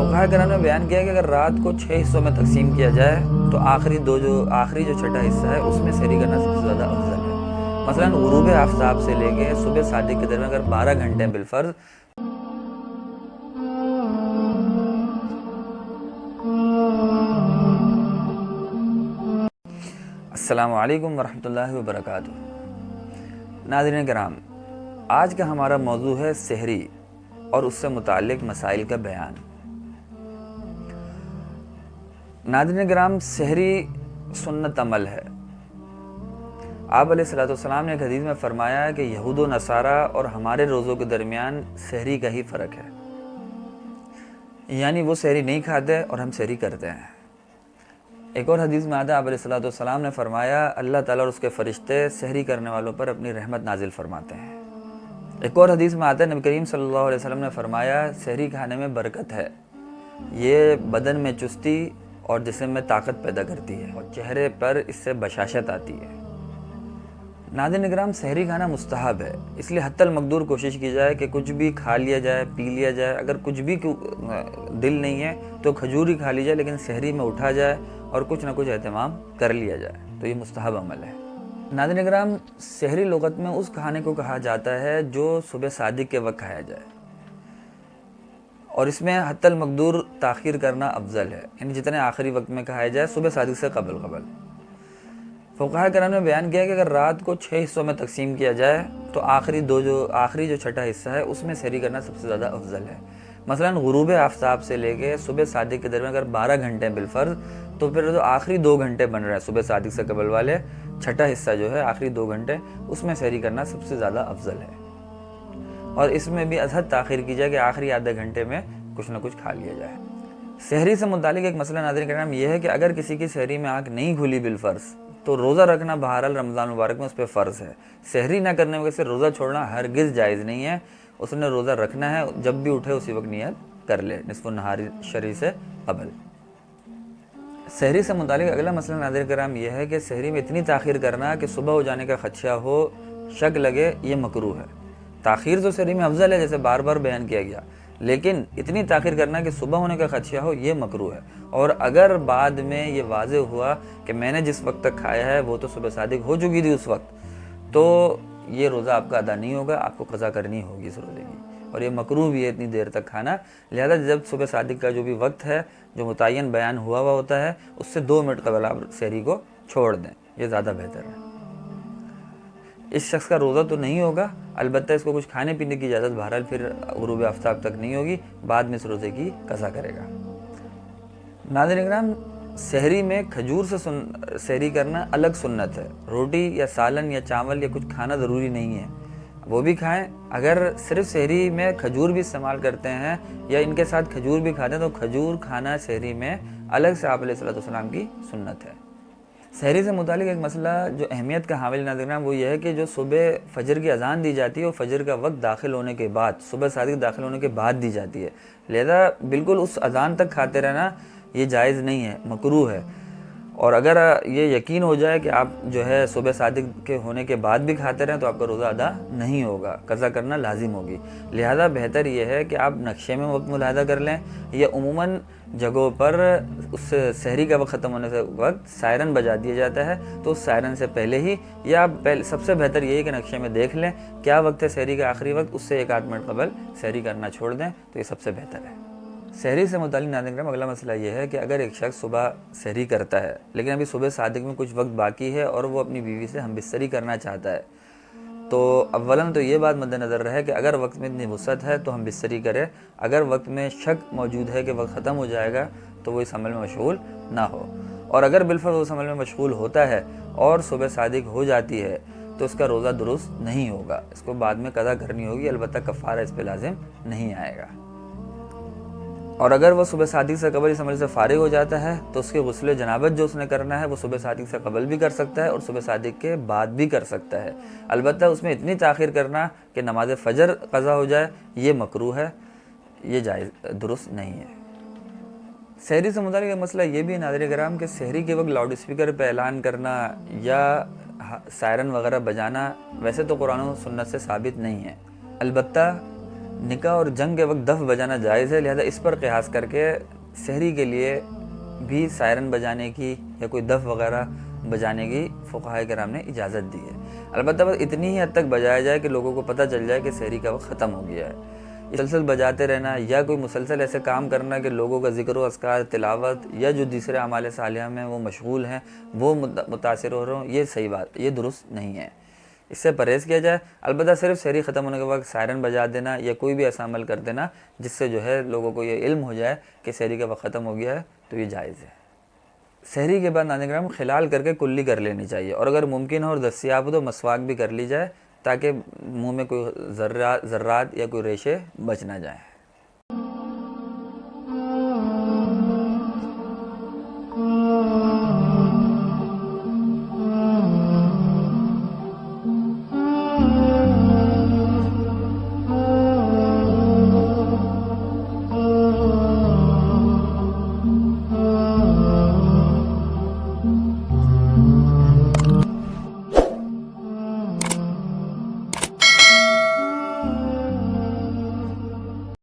فقہاء کرام نے بیان کیا کہ اگر رات کو 6 حصوں میں تقسیم کیا جائے تو آخری جو چھٹا حصہ ہے اس میں سحری کرنا سب سے زیادہ افضل ہے۔ مثلا غروب آفتاب سے لے کے صبح صادق کے درمیان اگر 12 گھنٹے بالفرض السلام علیکم ورحمۃ اللہ وبرکاتہ۔ ناظرین کرام، آج کا ہمارا موضوع ہے سحری اور اس سے متعلق مسائل کا بیان۔ ناظرین کرام، سحری سنت عمل ہے۔ آپ علیہ السلام نے ایک حدیث میں فرمایا ہے کہ یہود و نصارہ اور ہمارے روزوں کے درمیان سحری کا ہی فرق ہے، یعنی وہ سحری نہیں کھاتے اور ہم سحری کرتے ہیں۔ ایک اور حدیث میں آتا ہے، آپ علیہ السلام نے فرمایا اللہ تعالیٰ اور اس کے فرشتے سحری کرنے والوں پر اپنی رحمت نازل فرماتے ہیں۔ ایک اور حدیث میں آتا ہے، نبی کریم صلی اللہ علیہ وسلم نے فرمایا سحری کھانے میں برکت ہے، یہ بدن میں چستی اور جسم میں طاقت پیدا کرتی ہے اور چہرے پر اس سے بشاشت آتی ہے۔ ناظرین کرام، سحری کھانا مستحب ہے، اس لیے حتی المقدور کوشش کی جائے کہ کچھ بھی کھا لیا جائے، پی لیا جائے۔ اگر کچھ بھی دل نہیں ہے تو کھجور ہی کھا لی جائے، لیکن سحری میں اٹھا جائے اور کچھ نہ کچھ اہتمام کر لیا جائے، تو یہ مستحب عمل ہے۔ ناظرین کرام، سحری لغت میں اس کھانے کو کہا جاتا ہے جو صبح صادق کے وقت کھایا جائے، اور اس میں حتی المقدور تاخیر کرنا افضل ہے، یعنی جتنے آخری وقت میں کھایا جائے صبح صادق سے قبل۔ فقہاء کرام نے بیان کیا کہ اگر رات کو 6 حصوں میں تقسیم کیا جائے تو آخری جو چھٹا حصہ ہے اس میں سحری کرنا سب سے زیادہ افضل ہے۔ مثلا غروب آفتاب سے لے کے صبح صادق کے درمیان اگر 12 گھنٹے بالفرض، تو پھر جو آخری 2 گھنٹے بن رہے ہیں صبح صادق سے قبل والے، چھٹا حصہ جو ہے آخری 2 گھنٹے، اس میں سحری کرنا سب سے زیادہ افضل ہے، اور اس میں بھی ازحد تاخیر کی جائے کہ آخری آدھے گھنٹے میں کچھ نہ کچھ کھا لیا جائے۔ سحری سے متعلق ایک مسئلہ ناظرین کرام یہ ہے کہ اگر کسی کی سحری میں آنکھ نہیں کھلی بالفرض تو روزہ رکھنا بہرحال رمضان مبارک میں اس پہ فرض ہے۔ سحری نہ کرنے کی وجہ سے روزہ چھوڑنا ہرگز جائز نہیں ہے، اس نے روزہ رکھنا ہے، جب بھی اٹھے اسی وقت نیت کر لے، نصف النہار شرعی سے قبل۔ سحری سے متعلق اگلا مسئلہ ناظرین کرام یہ ہے کہ سحری میں اتنی تاخیر کرنا کہ صبح ہو جانے کا خدشہ ہو، شک لگے، یہ مکروہ ہے۔ تاخیر تو سحری میں افضل ہے، جیسے بار بار بیان کیا گیا، لیکن اتنی تاخیر کرنا کہ صبح ہونے کا خدشہ ہو، یہ مکروہ ہے۔ اور اگر بعد میں یہ واضح ہوا کہ میں نے جس وقت تک کھایا ہے وہ تو صبح صادق ہو چکی تھی اس وقت، تو یہ روزہ آپ کا ادا نہیں ہوگا، آپ کو قضا کرنی ہوگی اس روزے کی، اور یہ مکروہ بھی ہے اتنی دیر تک کھانا۔ لہذا جب صبح صادق کا جو بھی وقت ہے جو متعین بیان ہوا ہوتا ہے، اس سے 2 منٹ قبل آپ سحری کو چھوڑ دیں، یہ زیادہ بہتر ہے۔ اس شخص کا روزہ تو نہیں ہوگا، البتہ اس کو کچھ کھانے پینے کی اجازت بہرحال پھر غروب آفتاب تک نہیں ہوگی، بعد میں اس روزے کی قضا کرے گا۔ ناظرین کرام، سحری میں کھجور سے سحری کرنا الگ سنت ہے۔ روٹی یا سالن یا چاول یا کچھ کھانا ضروری نہیں ہے، وہ بھی کھائیں۔ اگر صرف سحری میں کھجور بھی استعمال کرتے ہیں یا ان کے ساتھ کھجور بھی کھاتے ہیں تو کھجور کھانا سحری میں الگ سے آپ علیہ السلام کی سنت ہے۔ سحری سے متعلق ایک مسئلہ جو اہمیت کا حامل ناظرین وہ یہ ہے کہ جو صبح فجر کی اذان دی جاتی ہے وہ فجر کا وقت داخل ہونے کے بعد، صبح صادق داخل ہونے کے بعد دی جاتی ہے، لہذا بالکل اس اذان تک کھاتے رہنا یہ جائز نہیں ہے، مکروہ ہے۔ اور اگر یہ یقین ہو جائے کہ آپ جو ہے صبح صادق کے ہونے کے بعد بھی کھاتے رہیں تو آپ کا روزہ ادا نہیں ہوگا، قضا کرنا لازم ہوگی۔ لہذا بہتر یہ ہے کہ آپ نقشے میں وقت ملاحظہ کر لیں، یا عموماً جگہوں پر اس سحری کا وقت ختم ہونے سے وقت سائرن بجا دیا جاتا ہے، تو اس سائرن سے پہلے ہی، یا سب سے بہتر یہ ہے کہ نقشے میں دیکھ لیں کیا وقت ہے سحری کا آخری وقت، اس سے 1 منٹ قبل سحری کرنا چھوڑ دیں، تو یہ سب سے بہتر ہے۔ سحری سے متعلق ناظرین کرام اگلا مسئلہ یہ ہے کہ اگر ایک شخص صبح سحری کرتا ہے لیکن ابھی صبح صادق میں کچھ وقت باقی ہے اور وہ اپنی بیوی سے ہم بستری کرنا چاہتا ہے، تو اولاً تو یہ بات مد نظر رہے کہ اگر وقت میں اتنی وسعت ہے تو ہم بستری کرے، اگر وقت میں شک موجود ہے کہ وقت ختم ہو جائے گا تو وہ اس عمل میں مشغول نہ ہو، اور اگر بالفرض اس عمل میں مشغول ہوتا ہے اور صبح صادق ہو جاتی ہے تو اس کا روزہ درست نہیں ہوگا، اس کو بعد میں قضا کرنی ہوگی، البتہ کفارہ اس پہ لازم نہیں آئے گا۔ اور اگر وہ صبح صادق سے قبل اس عمل سے فارغ ہو جاتا ہے تو اس کے غسل جنابت جو اس نے کرنا ہے وہ صبح صادق سے قبل بھی کر سکتا ہے اور صبح صادق کے بعد بھی کر سکتا ہے، البتہ اس میں اتنی تاخیر کرنا کہ نماز فجر قضا ہو جائے یہ مکروہ ہے، یہ جائز درست نہیں ہے۔ سحری سے متعلق مسئلہ یہ بھی ہے ناظرین کرام کہ سحری کے وقت لاؤڈ اسپیکر پہ اعلان کرنا یا سائرن وغیرہ بجانا ویسے تو قرآن و سنت سے ثابت نہیں ہے، البتہ نکاح اور جنگ کے وقت دف بجانا جائز ہے، لہذا اس پر قیاس کر کے سحری کے لیے بھی سائرن بجانے کی یا کوئی دف وغیرہ بجانے کی فقہاء کرام نے اجازت دی ہے۔ البتہ بس اتنی ہی حد تک بجایا جائے کہ لوگوں کو پتہ چل جائے کہ سحری کا وقت ختم ہو گیا ہے۔ مسلسل بجاتے رہنا یا کوئی مسلسل ایسے کام کرنا کہ لوگوں کا ذکر و اذکار، تلاوت یا جو دوسرے اعمال صالحہ میں وہ مشغول ہیں وہ متاثر ہو رہے ہوں، یہ صحیح بات، یہ درست نہیں ہے، اس سے پرہیز کیا جائے۔ البتہ صرف سحری ختم ہونے کے وقت سائرن بجا دینا یا کوئی بھی ایسا عمل کر دینا جس سے جو ہے لوگوں کو یہ علم ہو جائے کہ سحری کا وقت ختم ہو گیا ہے، تو یہ جائز ہے۔ سحری کے بعد ناظرین کرام خلال کر کے کلی کر لینی چاہیے، اور اگر ممکن ہو اور دستیاب ہو تو مسواک بھی کر لی جائے تاکہ منہ میں کوئی ذرات یا کوئی ریشے بچ نہ جائیں۔